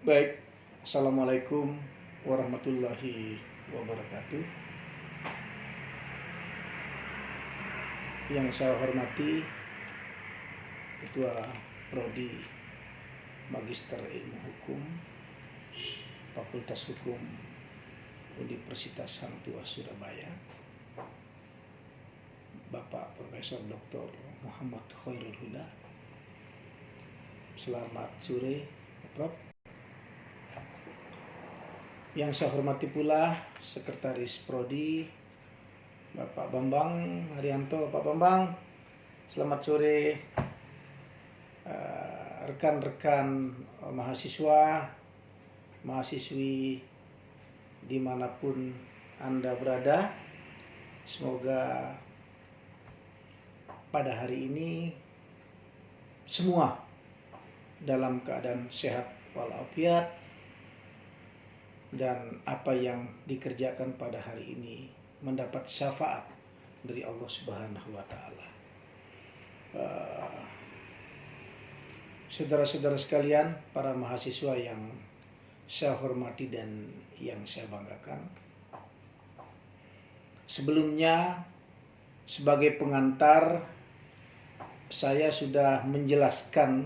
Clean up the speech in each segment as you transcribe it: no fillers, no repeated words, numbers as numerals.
Baik, Assalamualaikum warahmatullahi wabarakatuh. Yang saya hormati Ketua Prodi Magister Ilmu Hukum Fakultas Hukum Universitas Hang Tuah Surabaya, Bapak Profesor Dr. Muhammad Khairul Huda. Selamat sore, Prof. Yang saya hormati pula Sekretaris Prodi Bapak Bambang Haryanto. Pak Bambang, selamat sore. Rekan-rekan mahasiswa, mahasiswi dimanapun Anda berada, semoga pada hari ini semua dalam keadaan sehat walafiat, dan apa yang dikerjakan pada hari ini mendapat syafaat dari Allah Subhanahu wa Ta'ala. Saudara-saudara sekalian, para mahasiswa yang saya hormati dan yang saya banggakan, sebelumnya sebagai pengantar saya sudah menjelaskan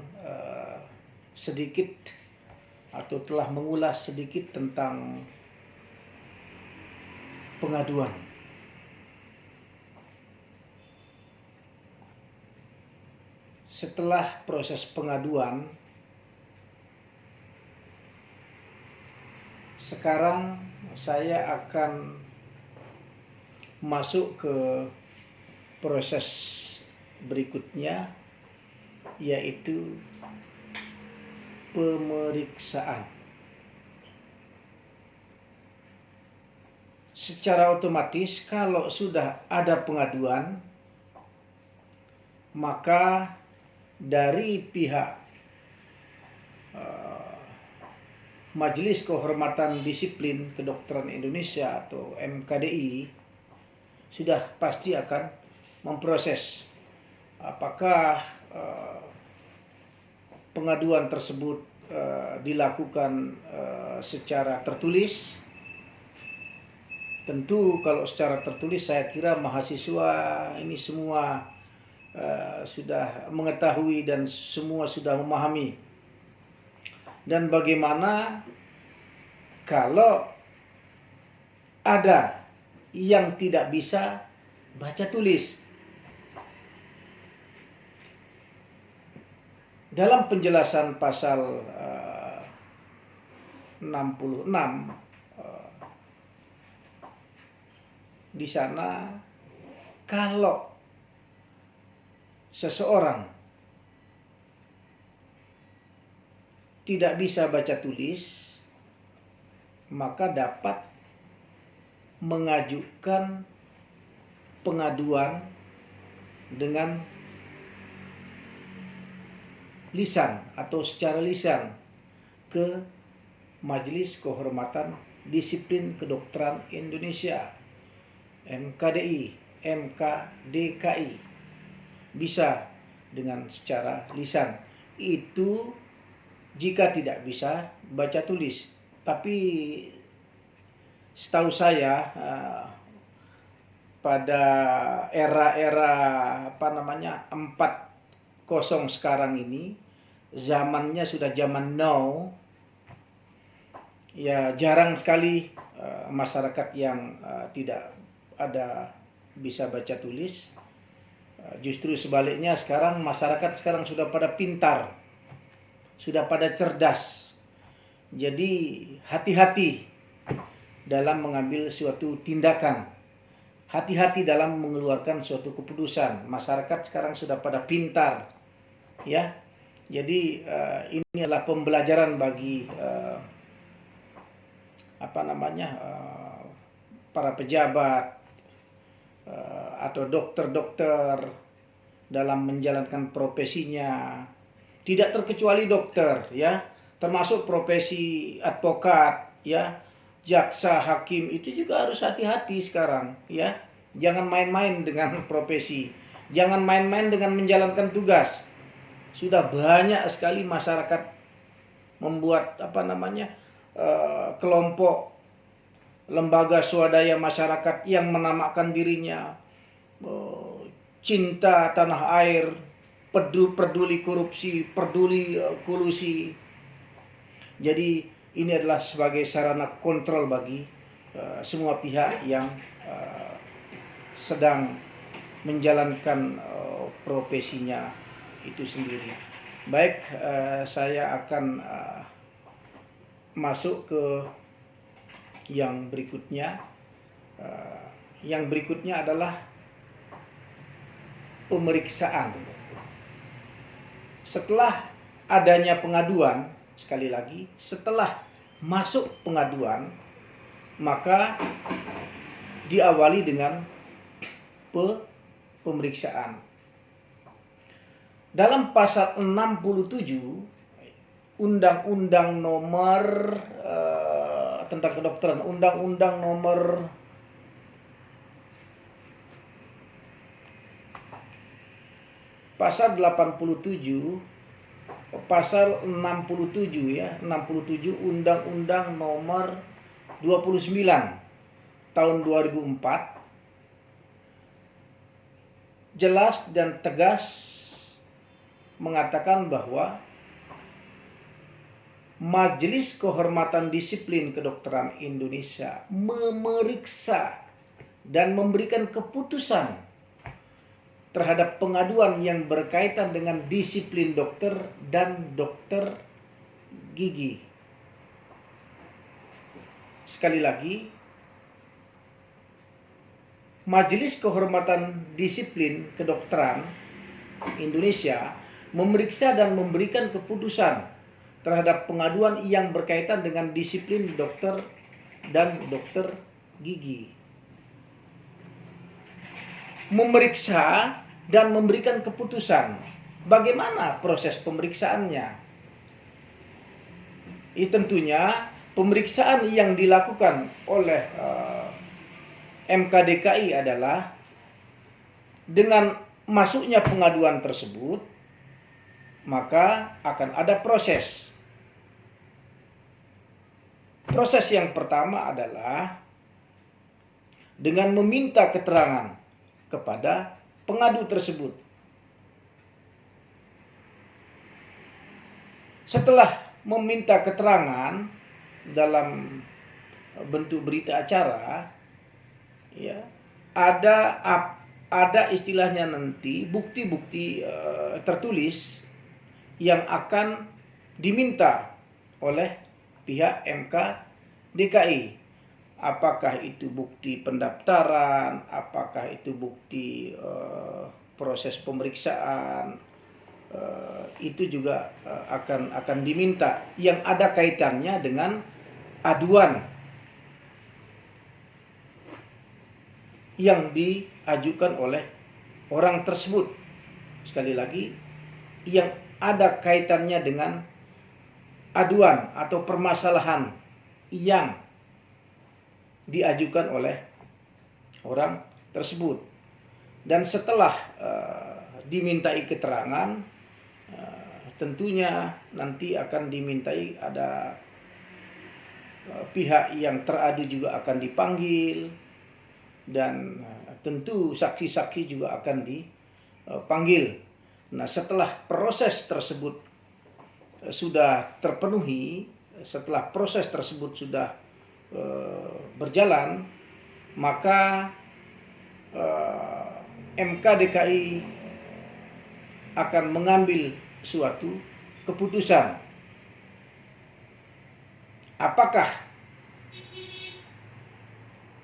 sedikit atau telah mengulas sedikit tentang pengaduan. Setelah proses pengaduan, sekarang saya akan masuk ke proses berikutnya, yaitu pemeriksaan. Secara otomatis kalau sudah ada pengaduan, maka dari pihak Majelis Kehormatan Disiplin Kedokteran Indonesia atau MKDI sudah pasti akan memproses apakah pengaduan tersebut dilakukan secara tertulis. Tentu kalau secara tertulis saya kira mahasiswa ini semua sudah mengetahui dan semua sudah memahami. Dan bagaimana kalau ada yang tidak bisa baca tulis? Dalam penjelasan pasal 66 di sana, kalau seseorang tidak bisa baca tulis, maka dapat mengajukan pengaduan dengan lisan atau secara lisan ke Majelis Kehormatan Disiplin Kedokteran Indonesia, MKDI, MKDKI. Bisa dengan secara lisan. Itu jika tidak bisa baca tulis. Tapi setahu saya pada era-era 4.0 sekarang ini, zamannya sudah zaman now, ya jarang sekali masyarakat yang tidak ada bisa baca tulis. Justru sebaliknya, sekarang masyarakat sudah pada pintar, sudah pada cerdas. Jadi hati-hati dalam mengambil suatu tindakan, hati-hati dalam mengeluarkan suatu keputusan. Masyarakat sekarang sudah pada pintar, ya. Jadi ini adalah pembelajaran bagi para pejabat atau dokter-dokter dalam menjalankan profesinya. Tidak terkecuali dokter, ya, termasuk profesi advokat, ya, jaksa, hakim, itu juga harus hati-hati sekarang, ya. Jangan main-main dengan profesi, jangan main-main dengan menjalankan tugas. Sudah banyak sekali masyarakat membuat kelompok lembaga swadaya masyarakat yang menamakan dirinya cinta tanah air, peduli korupsi, peduli kolusi. Jadi ini adalah sebagai sarana kontrol bagi semua pihak yang sedang menjalankan profesinya itu sendiri. Baik, saya akan masuk ke yang berikutnya. Yang berikutnya adalah pemeriksaan. Setelah adanya pengaduan, sekali lagi, setelah masuk pengaduan, maka diawali dengan pemeriksaan. Dalam pasal 67 Undang-Undang nomor tentang kedokteran, Undang-Undang nomor pasal 67 pasal 67 ya, 67 Undang-Undang nomor 29 tahun 2004 jelas dan tegas mengatakan bahwa Majelis Kehormatan Disiplin Kedokteran Indonesia memeriksa dan memberikan keputusan terhadap pengaduan yang berkaitan dengan disiplin dokter dan dokter gigi. Sekali lagi, Majelis Kehormatan Disiplin Kedokteran Indonesia memeriksa dan memberikan keputusan terhadap pengaduan yang berkaitan dengan disiplin dokter dan dokter gigi. Memeriksa dan memberikan keputusan. Bagaimana proses pemeriksaannya? Tentunya pemeriksaan yang dilakukan oleh MKDKI adalah dengan masuknya pengaduan tersebut, maka akan ada proses. Proses yang pertama adalah dengan meminta keterangan kepada pengadu tersebut. Setelah meminta keterangan dalam bentuk berita acara, ya, ada istilahnya nanti bukti-bukti tertulis yang akan diminta oleh pihak MKDKI. Apakah itu bukti pendaftaran, apakah itu bukti proses pemeriksaan, itu juga akan diminta yang ada kaitannya dengan aduan yang diajukan oleh orang tersebut. Sekali lagi, yang ada kaitannya dengan aduan atau permasalahan yang diajukan oleh orang tersebut. Dan setelah dimintai keterangan, tentunya nanti akan dimintai ada pihak yang teradu juga akan dipanggil, dan tentu saksi-saksi juga akan dipanggil. Nah, setelah proses tersebut sudah terpenuhi, setelah proses tersebut sudah berjalan, maka MKDKI akan mengambil suatu keputusan. Apakah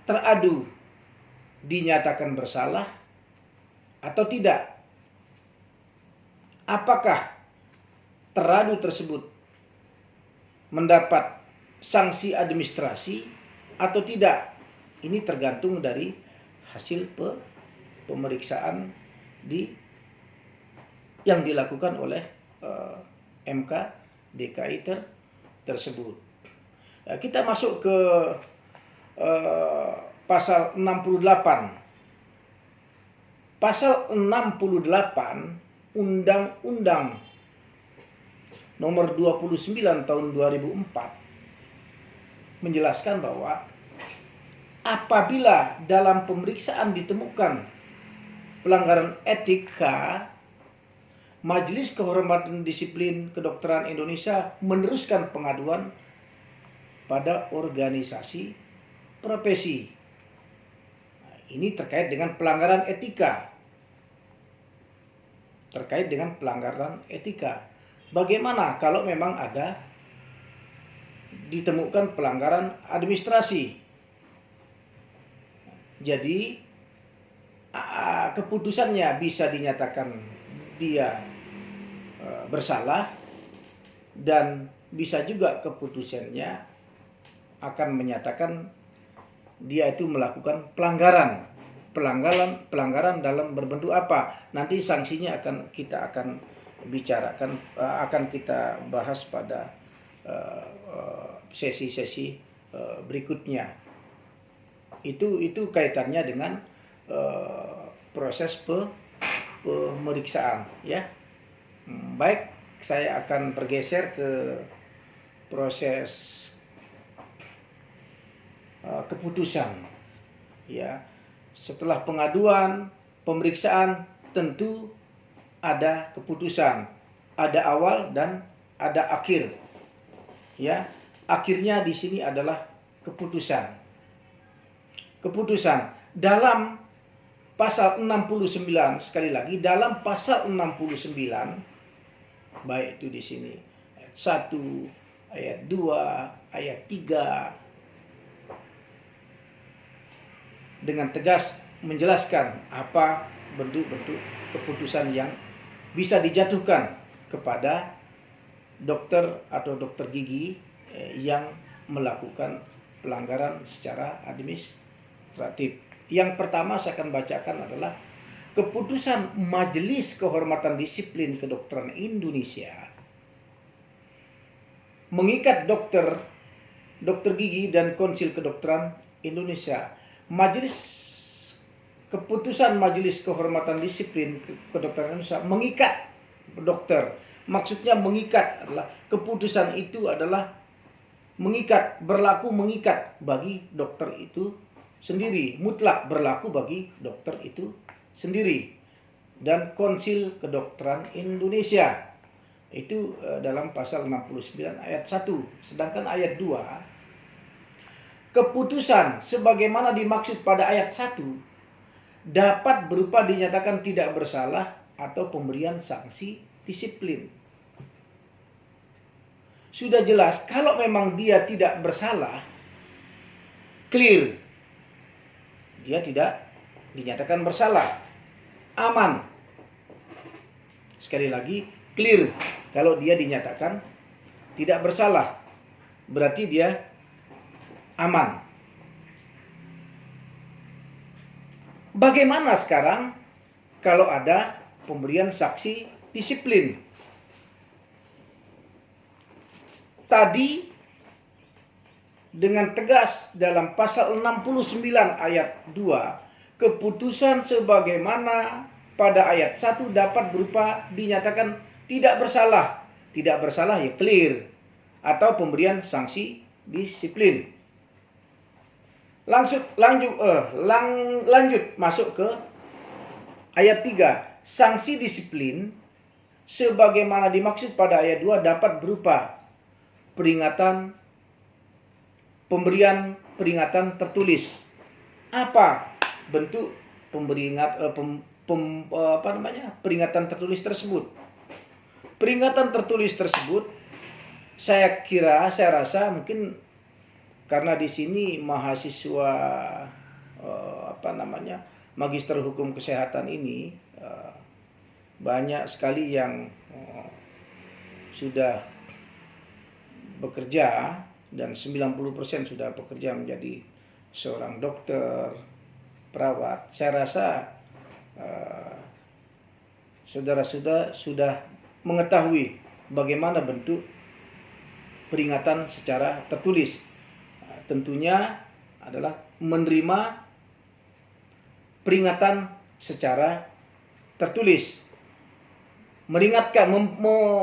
teradu dinyatakan bersalah atau tidak? Apakah teradu tersebut mendapat sanksi administrasi atau tidak? Ini tergantung dari hasil pemeriksaan yang dilakukan oleh MKDKI tersebut. Kita masuk ke pasal 68. Pasal 68 Undang-Undang nomor 29 tahun 2004 menjelaskan bahwa apabila dalam pemeriksaan ditemukan pelanggaran etika, Majelis Kehormatan Disiplin Kedokteran Indonesia meneruskan pengaduan pada organisasi profesi. Nah, ini terkait dengan pelanggaran etika. Terkait dengan pelanggaran etika. Bagaimana kalau memang ada ditemukan pelanggaran administrasi? Jadi keputusannya bisa dinyatakan dia bersalah, dan bisa juga keputusannya akan menyatakan dia itu melakukan pelanggaran dalam berbentuk apa. Nanti sanksinya kita akan bicarakan, akan kita bahas pada sesi-sesi berikutnya. Itu kaitannya dengan proses pemeriksaan, ya. Baik, saya akan bergeser ke proses keputusan, ya. Setelah pengaduan, pemeriksaan, tentu ada keputusan, ada awal dan ada akhir, ya. Akhirnya di sini adalah keputusan. Keputusan dalam pasal 69, sekali lagi dalam pasal 69, baik itu di sini ayat 1, ayat 2, ayat 3, dengan tegas menjelaskan apa bentuk-bentuk keputusan yang bisa dijatuhkan kepada dokter atau dokter gigi yang melakukan pelanggaran secara administratif. Yang pertama saya akan bacakan adalah keputusan Majelis Kehormatan Disiplin Kedokteran Indonesia mengikat dokter gigi dan Konsil Kedokteran Indonesia. Keputusan Majelis Kehormatan Disiplin Kedokteran Indonesia mengikat dokter. Maksudnya mengikat adalah keputusan itu adalah mengikat, berlaku mengikat bagi dokter itu sendiri, mutlak berlaku bagi dokter itu sendiri. Dan Konsil Kedokteran Indonesia itu dalam pasal 69 ayat 1. Sedangkan ayat 2, keputusan sebagaimana dimaksud pada ayat 1 dapat berupa dinyatakan tidak bersalah atau pemberian sanksi disiplin. Sudah jelas kalau memang dia tidak bersalah, clear, dia tidak dinyatakan bersalah, aman. Sekali lagi, clear, kalau dia dinyatakan tidak bersalah, berarti dia aman. Bagaimana sekarang kalau ada pemberian saksi disiplin? Tadi dengan tegas dalam pasal 69 ayat 2, keputusan sebagaimana pada ayat 1 dapat berupa dinyatakan tidak bersalah. Tidak bersalah ya clear, atau pemberian sanksi disiplin. Lanjut masuk ke ayat 3. Sanksi disiplin sebagaimana dimaksud pada ayat 2 dapat berupa peringatan, pemberian peringatan tertulis. Apa bentuk peringatan tertulis tersebut? Peringatan tertulis tersebut saya rasa mungkin karena di sini mahasiswa Magister Hukum Kesehatan ini banyak sekali yang sudah bekerja, dan 90% sudah bekerja menjadi seorang dokter, perawat. Saya rasa saudara-saudara sudah mengetahui bagaimana bentuk peringatan secara tertulis. Tentunya adalah menerima peringatan secara tertulis. meringatkan,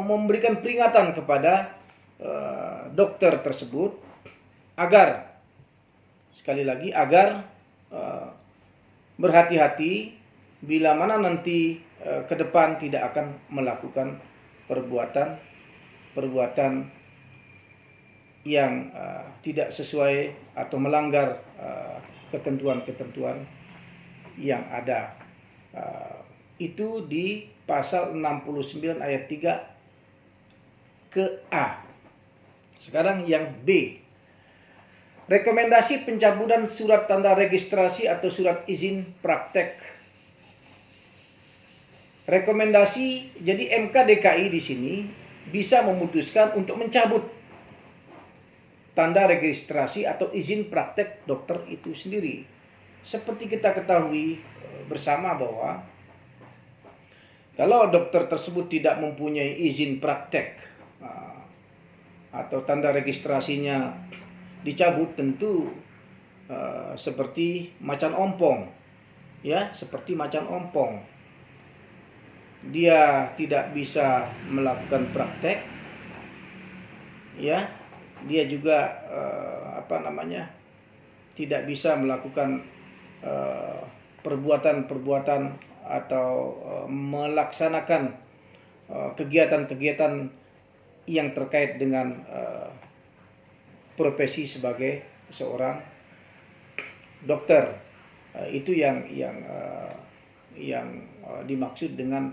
memberikan peringatan kepada dokter tersebut agar, sekali lagi, agar berhati-hati bila mana nanti ke depan tidak akan melakukan perbuatan yang tidak sesuai atau melanggar ketentuan-ketentuan yang ada. Itu di pasal 69 ayat 3 ke A. Sekarang yang B. Rekomendasi pencabutan surat tanda registrasi atau surat izin praktek. Rekomendasi, jadi MK DKI di sini bisa memutuskan untuk mencabut tanda registrasi atau izin praktek dokter itu sendiri. Seperti kita ketahui bersama bahwa kalau dokter tersebut tidak mempunyai izin praktek atau tanda registrasinya dicabut, tentu seperti macan ompong, ya, seperti macan ompong. Dia tidak bisa melakukan praktek, ya. Dia juga tidak bisa melakukan perbuatan-perbuatan atau melaksanakan kegiatan-kegiatan yang terkait dengan profesi sebagai seorang dokter. Itu yang dimaksud dengan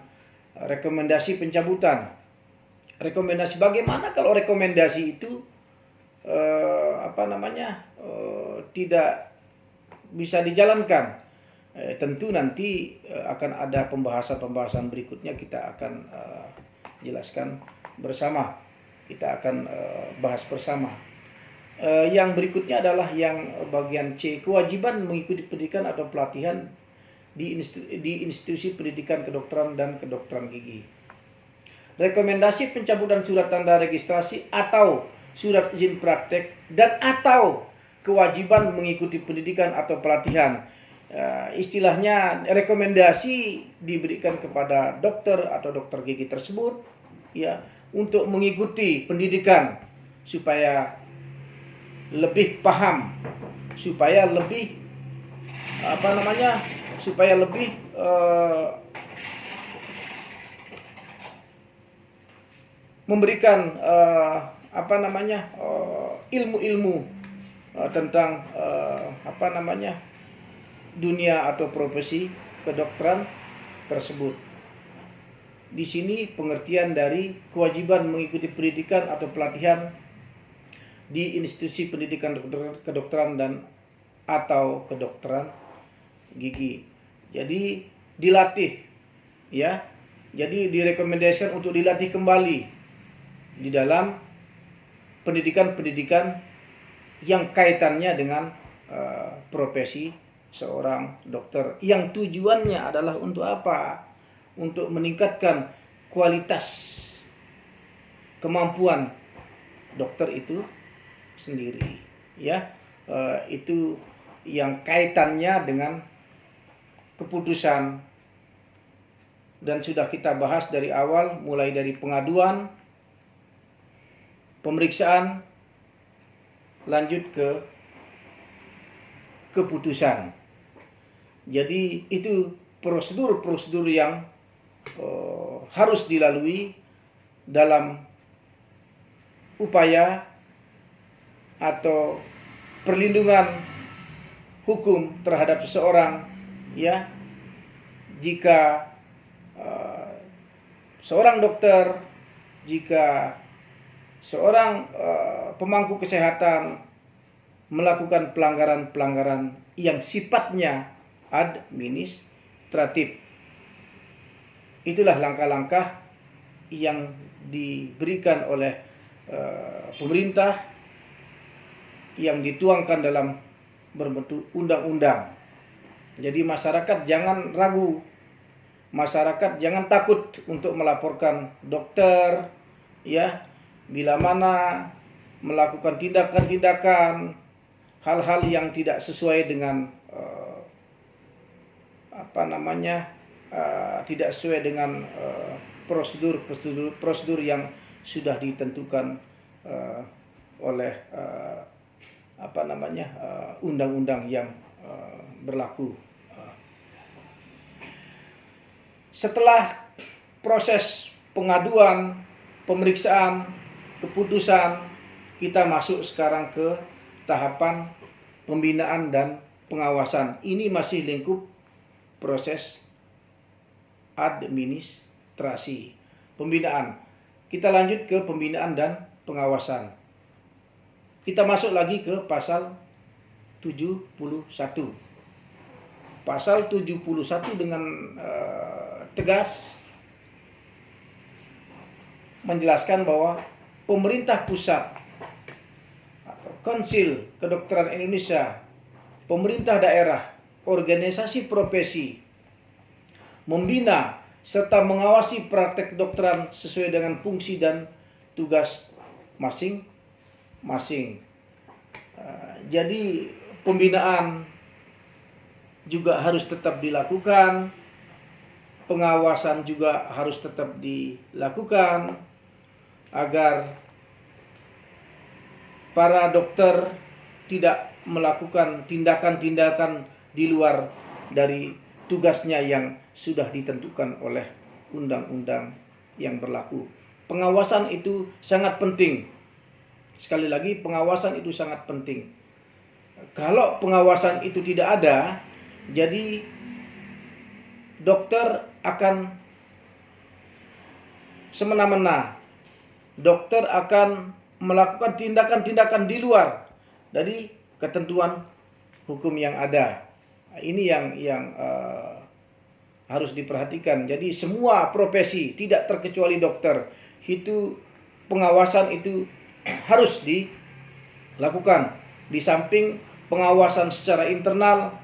rekomendasi pencabutan. Rekomendasi, bagaimana kalau rekomendasi itu tidak bisa dijalankan? Tentu nanti akan ada pembahasan berikutnya, kita akan jelaskan bersama, kita akan bahas bersama. Yang berikutnya adalah yang bagian C, kewajiban mengikuti pendidikan atau pelatihan di institusi pendidikan kedokteran dan kedokteran gigi. Rekomendasi pencabutan surat tanda registrasi atau surat izin praktek dan atau kewajiban mengikuti pendidikan atau pelatihan. Istilahnya rekomendasi diberikan kepada dokter atau dokter gigi tersebut, ya, untuk mengikuti pendidikan supaya lebih paham, supaya lebih memberikan ilmu-ilmu tentang dunia atau profesi kedokteran tersebut. Di sini pengertian dari kewajiban mengikuti pendidikan atau pelatihan di institusi pendidikan kedokteran dan atau kedokteran gigi. Jadi dilatih, ya. Jadi direkomendasikan untuk dilatih kembali di dalam pendidikan-pendidikan yang kaitannya dengan profesi seorang dokter, yang tujuannya adalah untuk apa? Untuk meningkatkan kualitas kemampuan dokter itu sendiri, ya. Itu yang kaitannya dengan keputusan, dan sudah kita bahas dari awal, mulai dari pengaduan, pemeriksaan, lanjut ke keputusan. Jadi itu prosedur-prosedur yang harus dilalui dalam upaya atau perlindungan hukum terhadap seseorang, ya. Jika seorang dokter, jika seorang pemangku kesehatan melakukan pelanggaran-pelanggaran yang sifatnya administratif, itulah langkah-langkah yang diberikan oleh pemerintah yang dituangkan dalam berbentuk undang-undang. Jadi masyarakat jangan ragu, masyarakat jangan takut untuk melaporkan dokter, ya, bila mana melakukan tindakan-tindakan hal-hal yang tidak sesuai dengan tidak sesuai dengan prosedur yang sudah ditentukan oleh undang-undang yang berlaku. Setelah proses pengaduan, pemeriksaan, keputusan, kita masuk sekarang ke tahapan pembinaan dan pengawasan. Ini masih lingkup proses administrasi. Pembinaan. Kita lanjut ke pembinaan dan pengawasan. Kita masuk lagi ke pasal 71. Pasal 71 dengan tegas menjelaskan bahwa pemerintah pusat atau Konsil Kedokteran Indonesia, pemerintah daerah, organisasi profesi membina serta mengawasi praktek kedokteran sesuai dengan fungsi dan tugas masing-masing. Jadi pembinaan juga harus tetap dilakukan, pengawasan juga harus tetap dilakukan agar para dokter tidak melakukan tindakan-tindakan di luar dari tugasnya yang sudah ditentukan oleh undang-undang yang berlaku. Pengawasan itu sangat penting. Sekali lagi, pengawasan itu sangat penting. Kalau pengawasan itu tidak ada, jadi dokter akan semena-mena. Dokter akan melakukan tindakan-tindakan di luar dari ketentuan hukum yang ada. Ini yang harus diperhatikan. Jadi semua profesi, tidak terkecuali dokter, itu pengawasan itu harus dilakukan. Di samping pengawasan secara internal,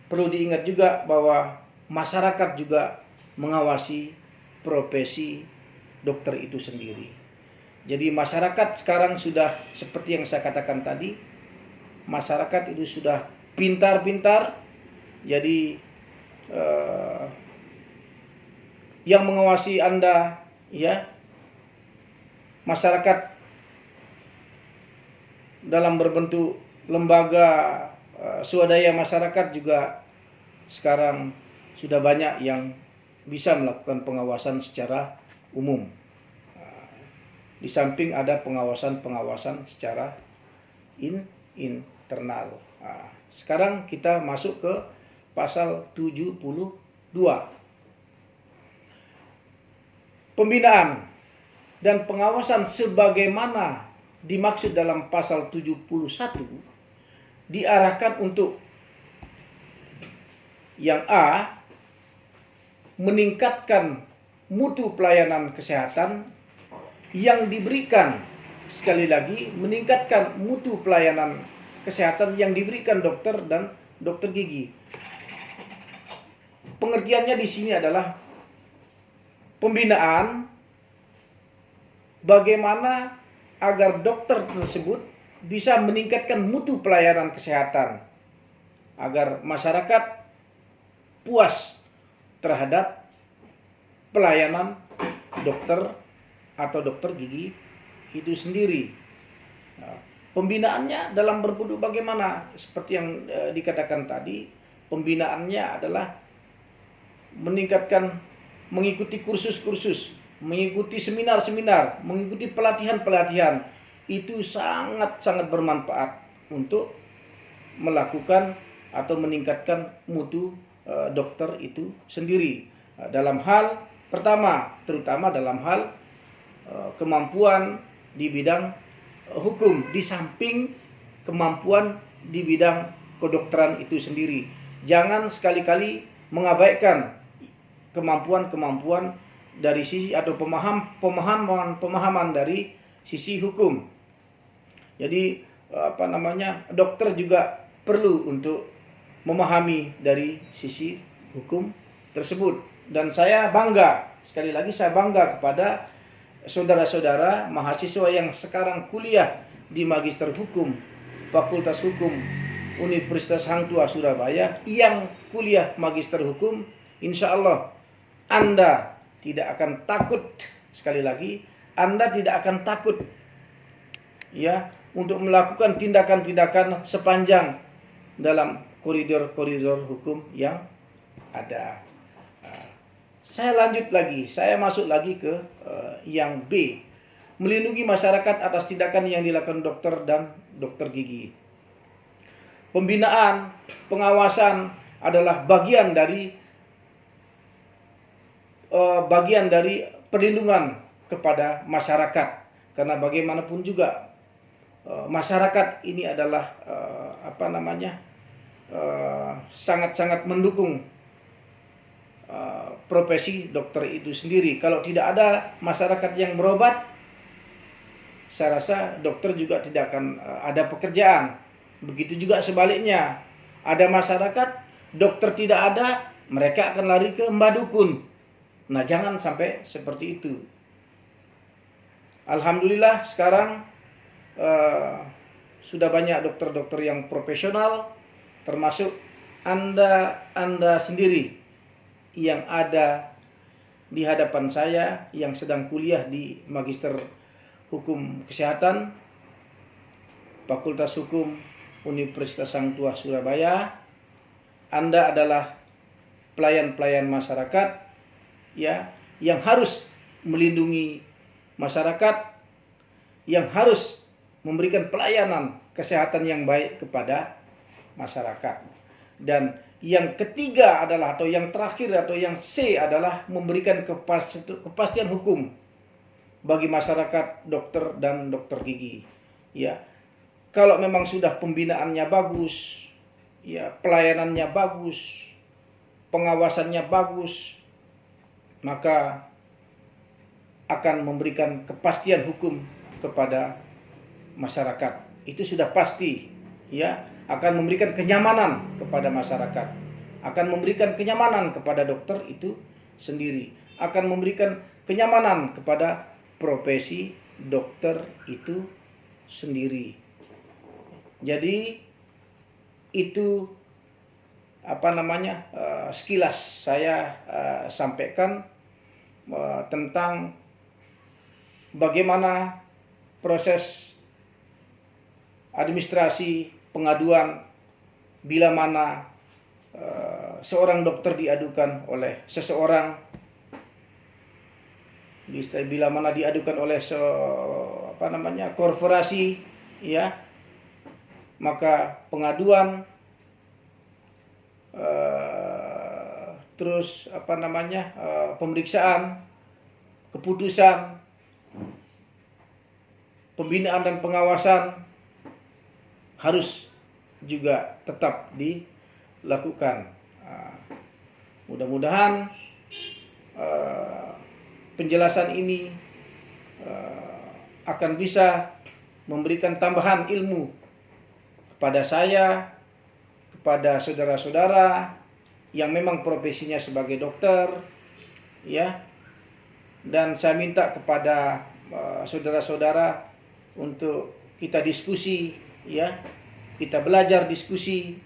perlu diingat juga bahwa masyarakat juga mengawasi profesi dokter itu sendiri. Jadi masyarakat sekarang sudah seperti yang saya katakan tadi, masyarakat itu sudah pintar-pintar. Jadi yang mengawasi Anda, ya, masyarakat dalam berbentuk lembaga swadaya masyarakat juga sekarang sudah banyak yang bisa melakukan pengawasan secara umum. Di samping ada pengawasan secara internal. Sekarang kita masuk ke pasal 72. Pembinaan dan pengawasan sebagaimana dimaksud dalam pasal 71 diarahkan untuk yang A, meningkatkan mutu pelayanan kesehatan yang diberikan. Sekali lagi, meningkatkan mutu pelayanan kesehatan yang diberikan dokter dan dokter gigi. Pengertiannya di sini adalah pembinaan bagaimana agar dokter tersebut bisa meningkatkan mutu pelayanan kesehatan agar masyarakat puas terhadap pelayanan dokter atau dokter gigi itu sendiri. Pembinaannya dalam berbentuk bagaimana? Seperti yang dikatakan tadi, pembinaannya adalah meningkatkan, mengikuti kursus-kursus, mengikuti seminar-seminar, mengikuti pelatihan-pelatihan. Itu sangat-sangat bermanfaat untuk melakukan atau meningkatkan mutu dokter itu sendiri. Dalam hal pertama, terutama dalam hal kemampuan di bidang hukum, di samping kemampuan di bidang kedokteran itu sendiri. Jangan sekali-kali mengabaikan kemampuan-kemampuan dari sisi atau pemahaman dari sisi hukum. Jadi dokter juga perlu untuk memahami dari sisi hukum tersebut. Dan saya bangga, sekali lagi saya bangga kepada saudara-saudara mahasiswa yang sekarang kuliah di Magister Hukum, Fakultas Hukum Universitas Hang Tuah Surabaya, yang kuliah Magister Hukum. Insya Allah Anda tidak akan takut, sekali lagi, Anda tidak akan takut ya untuk melakukan tindakan-tindakan sepanjang dalam koridor-koridor hukum yang ada. Saya lanjut lagi, saya masuk lagi ke yang B, melindungi masyarakat atas tindakan yang dilakukan dokter dan dokter gigi. Pembinaan, pengawasan adalah bagian dari perlindungan kepada masyarakat, karena bagaimanapun juga masyarakat ini adalah sangat-sangat mendukung profesi dokter itu sendiri. Kalau tidak ada masyarakat yang berobat, saya rasa dokter juga tidak akan ada pekerjaan. Begitu juga sebaliknya, ada masyarakat, dokter tidak ada, mereka akan lari ke mbah dukun. Nah, jangan sampai seperti itu. Alhamdulillah sekarang sudah banyak dokter-dokter yang profesional, termasuk Anda sendiri yang ada di hadapan saya yang sedang kuliah di Magister Hukum Kesehatan Fakultas Hukum Universitas Sang Tuah Surabaya. Anda adalah pelayan-pelayan masyarakat ya, yang harus melindungi masyarakat, yang harus memberikan pelayanan kesehatan yang baik kepada masyarakat. Dan yang ketiga adalah, atau yang terakhir, atau yang C adalah memberikan kepastian hukum bagi masyarakat dokter dan dokter gigi. Ya, kalau memang sudah pembinaannya bagus, ya pelayanannya bagus, pengawasannya bagus, maka akan memberikan kepastian hukum kepada masyarakat. Itu sudah pasti, ya. Akan memberikan kenyamanan kepada masyarakat, akan memberikan kenyamanan kepada dokter itu sendiri, akan memberikan kenyamanan kepada profesi dokter itu sendiri. Jadi itu sekilas saya sampaikan tentang bagaimana proses administrasi pengaduan bila mana seorang dokter diadukan oleh seseorang, bila mana diadukan oleh korporasi, ya, maka pengaduan terus pemeriksaan, keputusan, pembinaan dan pengawasan harus juga tetap dilakukan. Mudah-mudahan penjelasan ini akan bisa memberikan tambahan ilmu kepada saya, kepada saudara-saudara yang memang profesinya sebagai dokter, ya. Dan saya minta kepada saudara-saudara untuk kita diskusi, ya, kita belajar diskusi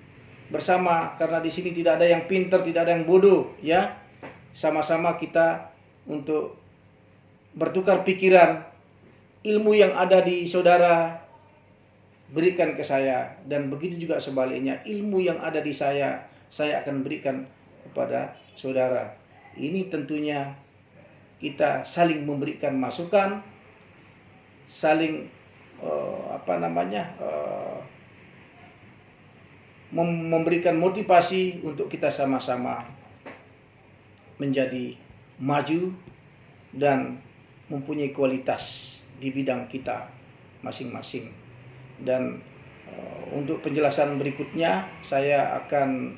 bersama, karena di sini tidak ada yang pintar, tidak ada yang bodoh, ya. Sama-sama kita untuk bertukar pikiran, ilmu yang ada di saudara berikan ke saya, dan begitu juga sebaliknya, ilmu yang ada di saya akan berikan kepada saudara. Ini tentunya kita saling memberikan masukan, saling memberikan motivasi untuk kita sama-sama menjadi maju dan mempunyai kualitas di bidang kita masing-masing. Dan untuk penjelasan berikutnya saya akan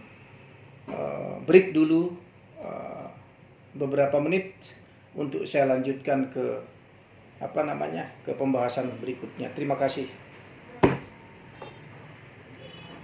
break dulu beberapa menit untuk saya lanjutkan ke pembahasan berikutnya. Terima kasih.